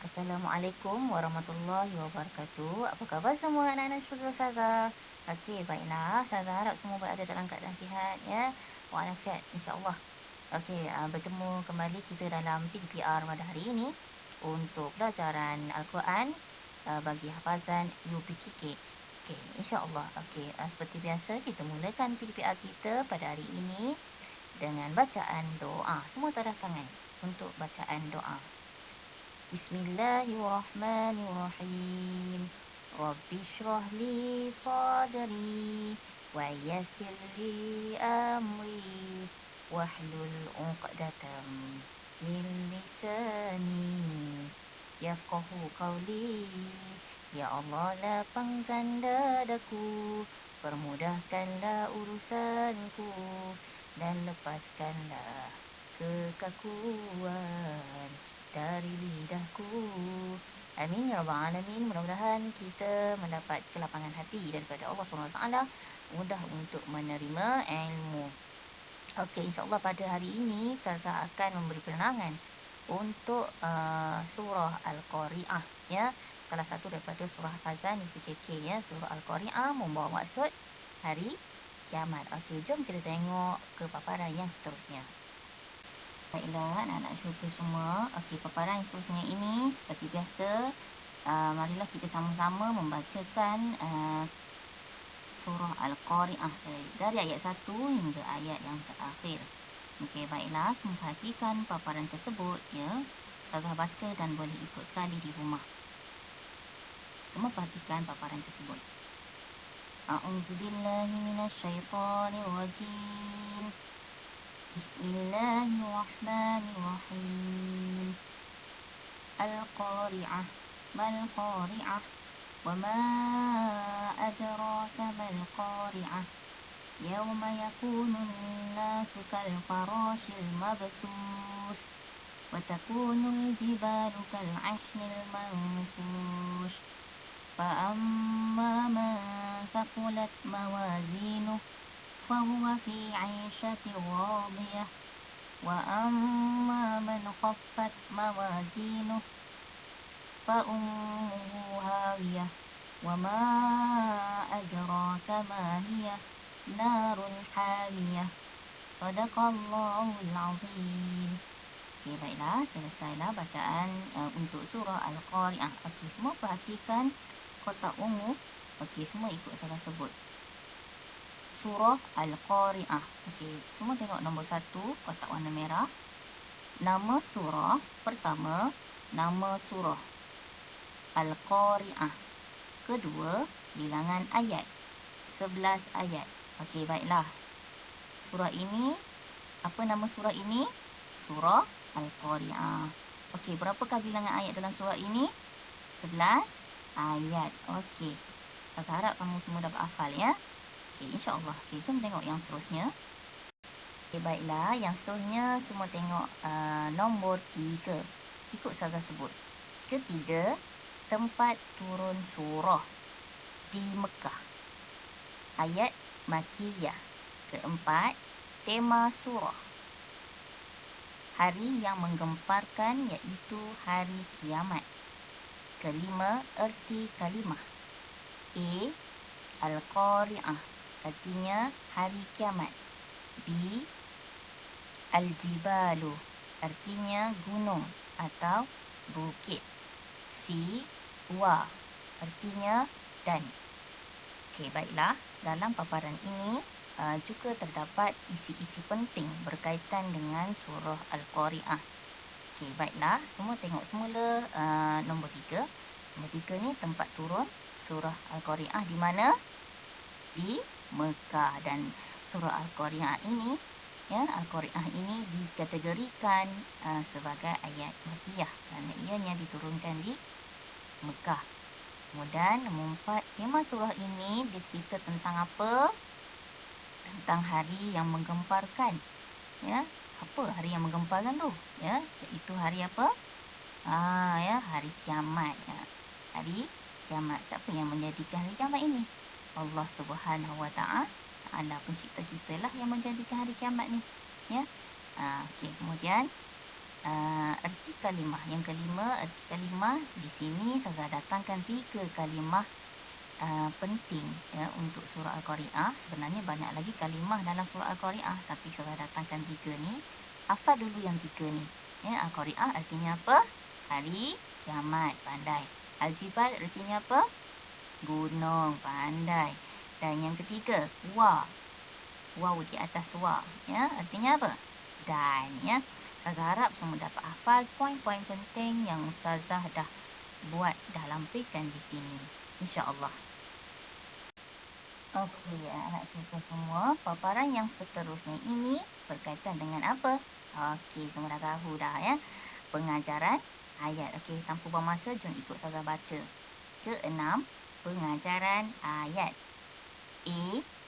Assalamualaikum warahmatullahi wabarakatuh. Apa khabar semua anak-anak syurga Ustazah? Okey, baiklah. Ustazah harap semua berada dalam keadaan sihat ya. Walafiat insya-Allah. Okey, bertemu kembali kita dalam PDPR pada hari ini untuk pelajaran Al-Quran bagi hafazan UPKK. Okey, insya-Allah. Okey, seperti biasa kita mulakan PDPR kita pada hari ini dengan bacaan doa. Semua tadah tangan untuk bacaan doa. Bismillahirrahmanirrahim. Rabbi shrah li sadri wa yassir li amri wahlul 'uqdatam min lisani yafqahu qawli. Ya Allah, lapangkan dadaku, permudahkanlah urusanku, dan lepaskanlah kekakuan dari lidahku. Amin ya rabbal alamin. Mudah-mudahan kita mendapat kelapangan hati daripada Allah SWT, mudah untuk menerima ilmu. Okey, insya-Allah pada hari ini saya akan memberi penerangan untuk surah Al-Qari'ah ya. Salah satu daripada surah hafazan UPKK ya, surah Al-Qari'ah membawa maksud hari kiamat. Okey, jom kita tengok ke paparan yang seterusnya. Baiklah anak-anak syurga semua. Okey, paparan yang seterusnya ini seperti biasa, marilah kita sama-sama membacakan surah Al-Qari'ah dari ayat 1 hingga ayat yang terakhir. Okey, baiklah, semua perhatikan paparan tersebut ya. Ustazah baca dan boleh ikut sekali di rumah. Semua perhatikan paparan tersebut. A'udzubillahi minasyaitonirrajim. Bismillahirrahmanirrahim. Al-Qari'ah. Mal Qari'ah. Wa ma adraka mal Qari'ah. Yawma yakunun nasu kal farashil mabthus. Wa takunul jibalu kal 'ashnil manfush. Fa amma man thaqulat mawazinuhu فهو في عيشة راضية وأما من خفت موازينه فأمه هاوية وما أدراك ما هي نار حامية صدق الله العظيم. Okey, baiklah, selesailah bacaan untuk surah Al-Qari'ah. Okey, semua perhatikan kotak ungu. Okey, semua ikut saya sebut. Surah Al-Qari'ah. Okey, semua tengok nombor 1, kotak warna merah. Nama surah pertama, nama surah Al-Qari'ah. Kedua, bilangan ayat, 11 ayat. Okey, baiklah. Surah ini, apa nama surah ini? Surah Al-Qari'ah. Okey, berapakah bilangan ayat dalam surah ini? 11 ayat. Okey, saya harap kamu semua dapat hafal ya. Okey, insya-Allah. Okey, jom tengok yang seterusnya. Okey, baiklah, yang seterusnya semua tengok nombor 3. Ikut saya sebut. Ketiga, tempat turun surah di Mekah. Ayat Makkiyah. Keempat, tema surah. Hari yang menggemparkan iaitu hari kiamat. Kelima, erti kalimah. A. Al-Qari'ah, artinya hari kiamat. B. Al-Jibalu, artinya gunung atau bukit. C. Wa, artinya dan. Okey, baiklah. Dalam paparan ini juga terdapat isi-isi penting berkaitan dengan surah Al-Qari'ah. Okey, baiklah. Semua tengok semula nombor 3. Nombor 3 ni tempat turun surah Al-Qari'ah di mana? Di Mekah. Dan surah Al-Qari'ah ini ya, Al-Qari'ah ini dikategorikan sebagai ayat Makkiyah kerana ianya diturunkan di Mekah. Kemudian nombor 4, tema surah ini bercerita tentang apa? Tentang hari yang menggemparkan. Ya, apa hari yang menggemparkan tu? Ya, iaitu hari apa? Ya, hari kiamat. Ya. Hari kiamat. Siapa yang menjadikan hari kiamat ini? Allah Subhanahu Wa Ta'ala, pencipta kita lah yang menjadikan hari kiamat ni. Ya. Okey, kemudian erti kalimah. Yang kelima, erti kalimah. Di sini saya datangkan 3 kalimah penting ya untuk surah Al-Qari'ah. Sebenarnya banyak lagi kalimah dalam surah Al-Qari'ah, tapi saya datangkan 3 ni. Hafal dulu yang 3 ni. Ya, Al-Qari'ah artinya apa? Hari kiamat, pandai. Al-Jibal artinya apa? Gunung, pandai. Dan yang ketiga, wa. Waw di atas wa, ya, artinya apa? Dan, ya. Saya harap semua dapat hafal poin-poin penting yang Ustazah dah buat, dah lampirkan di sini. InsyaAllah. Okey, anak cikgu semua, paparan yang seterusnya ini berkaitan dengan apa? Okey, semua dah tahu dah ya. Pengajaran ayat. Okey, tanpa buang masa, jom ikut saya baca. Keenam, pengajaran ayat. A.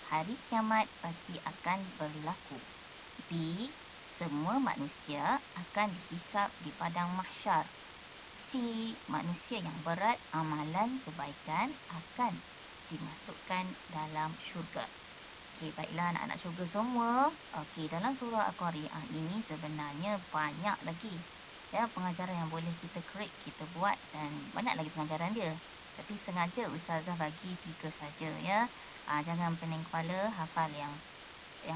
Hari kiamat pasti akan berlaku. B. Semua manusia akan dihisap di padang mahsyar. C. Manusia yang berat amalan kebaikan akan dimasukkan dalam syurga. Okey, baiklah anak-anak syurga semua. Okey, dalam surah Al-Qari'ah ini sebenarnya banyak lagi ya pengajaran yang boleh kita create, kita buat, dan banyak lagi pengajaran dia. Tapi sengaja Ustazah bagi 3 saja ya. Jangan pening kepala, hafal yang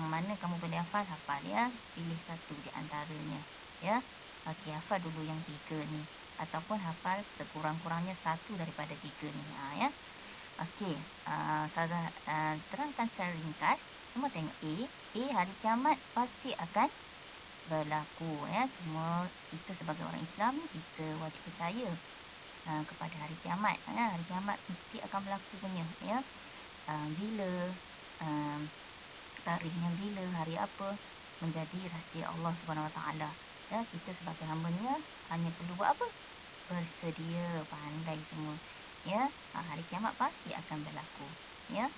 mana kamu boleh hafal ya. Pilih satu di antaranya ya. Okey, hafal dulu yang 3 ni, ataupun hafal sekurang-kurangnya satu daripada 3 ni ya. Okey, Ustazah terangkan secara ringkas. Semua tengok A. A, hari kiamat pasti akan berlaku ya. Semua kita sebagai orang Islam, kita wajib percaya kepada hari kiamat ya. Hari kiamat mesti akan berlaku punya ya. Bila, tarikhnya bila, hari apa, menjadi rahsia Allah Subhanahu Wa Taala. Ya, kita sebagai hamba-Nya hanya perlu buat apa? Bersedia, pandai semua. Ya, hari kiamat pasti akan berlaku. Ya.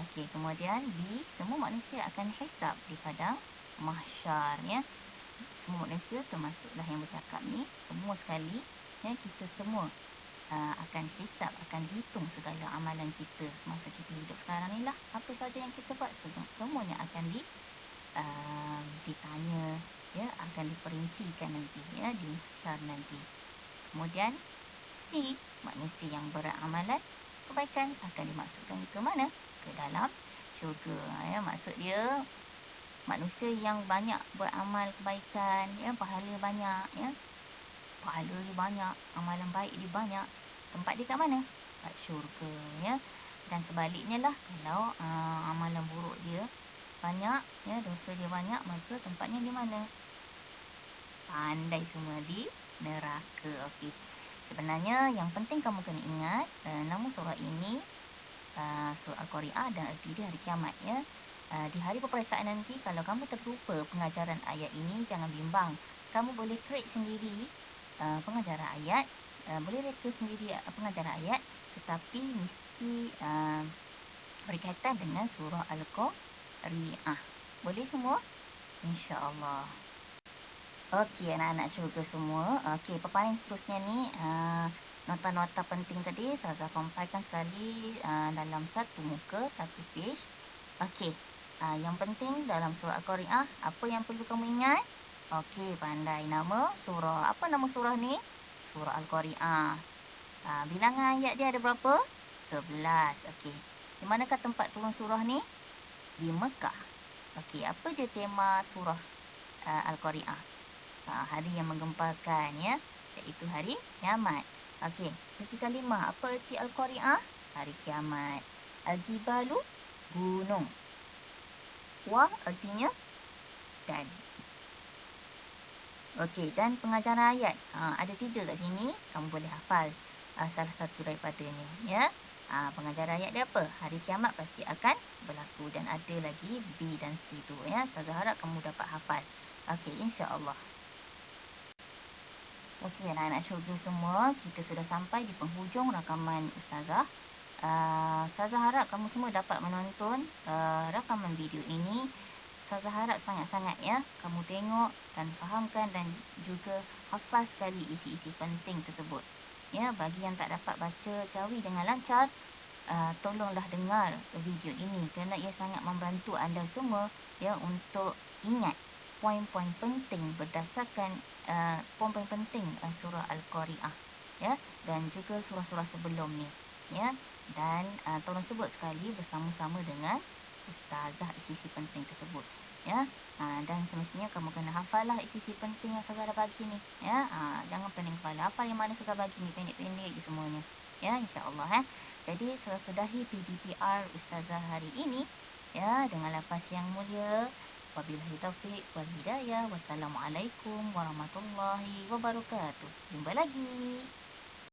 Okey, kemudian B, semua manusia akan hisab di padang mahsyar ya. Semua manusia termasuklah yang bercakap ni, semua sekali ya, kita semua akan hisab, akan dihitung segala amalan kita masa kita hidup sekarang ni lah. Apa saja yang kita buat, semuanya akan ditanya ya, akan diperincikan nanti ya di mahsyar nanti. Kemudian C, manusia yang beramalan kebaikan akan dimasukkan ke mana? Ke dalam syurga ya. Maksud dia manusia yang banyak beramal kebaikan ya, pahala banyak ya. Pahala dia banyak, amalan baik dia banyak. Tempat dia kat mana? Kat syurga ya. Dan sebaliknya lah, kalau amalan buruk dia banyak ya, dosa dia banyak, maka tempatnya di mana? Pandai semua di neraka. Okey. Sebenarnya yang penting kamu kena ingat nama surah ini, surah Al-Qari'ah, dan arti dia hari kiamat ya. Di hari peperiksaan nanti, kalau kamu terlupa pengajaran ayat ini, jangan bimbang. Kamu boleh create sendiri pengajaran ayat, boleh reka sendiri pengajaran ayat, tetapi mesti berkaitan dengan surah Al-Qari'ah. Boleh semua? InsyaAllah. Okey, anak-anak syurga semua. Okey, paparan seterusnya ni, nota-nota penting tadi saya compilkan sekali dalam satu muka, satu page. Okey, yang penting dalam surah Al-Qari'ah, apa yang perlu kamu ingat? Okey, pandai nama surah. Apa nama surah ni? Surah Al-Qari'ah. Bilangan ayat dia ada berapa? 11. Okey. Di manakah tempat turun surah ni? Di Mekah. Okey, apa dia tema surah Al-Qari'ah? Hari yang menggemparkan ya, iaitu hari kiamat. Okey, erti kalimah. Apa erti Al-Qari'ah? Hari kiamat. Al-Jibalu, gunung. Wa artinya dan. Okey, dan pengajaran ayat. Ada 3 kat sini. Kamu boleh hafal salah satu daripadanya ya. Pengajaran ayat dia apa? Hari kiamat pasti akan berlaku, dan ada lagi B dan C tu ya. Saya harap kamu dapat hafal. Okey, insya-Allah. Okey, anak-anak syurga semua, kita sudah sampai di penghujung rakaman Ustazah. Ustazah harap kamu semua dapat menonton rakaman video ini. Ustazah harap sangat-sangat ya, kamu tengok dan fahamkan dan juga hafal sekali isi-isi penting tersebut. Ya, bagi yang tak dapat baca Jawi dengan lancar, tolonglah dengar video ini kerana ia sangat membantu anda semua ya untuk ingat poin-poin penting berdasarkan poin-poin penting surah Al-Qari'ah, ya, dan juga surah-surah sebelum ni, ya. Dan tolong sebut sekali bersama-sama dengan ustazah isi-isi penting tersebut, ya. Dan semestinya kamu kena hafal lah isi-isi penting yang Ustazah dah bagi ni, ya. Jangan pening kepala, apa yang mana Ustazah bagi ni, pendek-pendek je semuanya, ya, insya-Allah. Jadi saya sudahi PDPR Ustazah hari ini, ya, dengan lafaz yang mulia. Wabillahi taufiq wal hidayah. Wassalamualaikum warahmatullahi wabarakatuh. Jumpa lagi.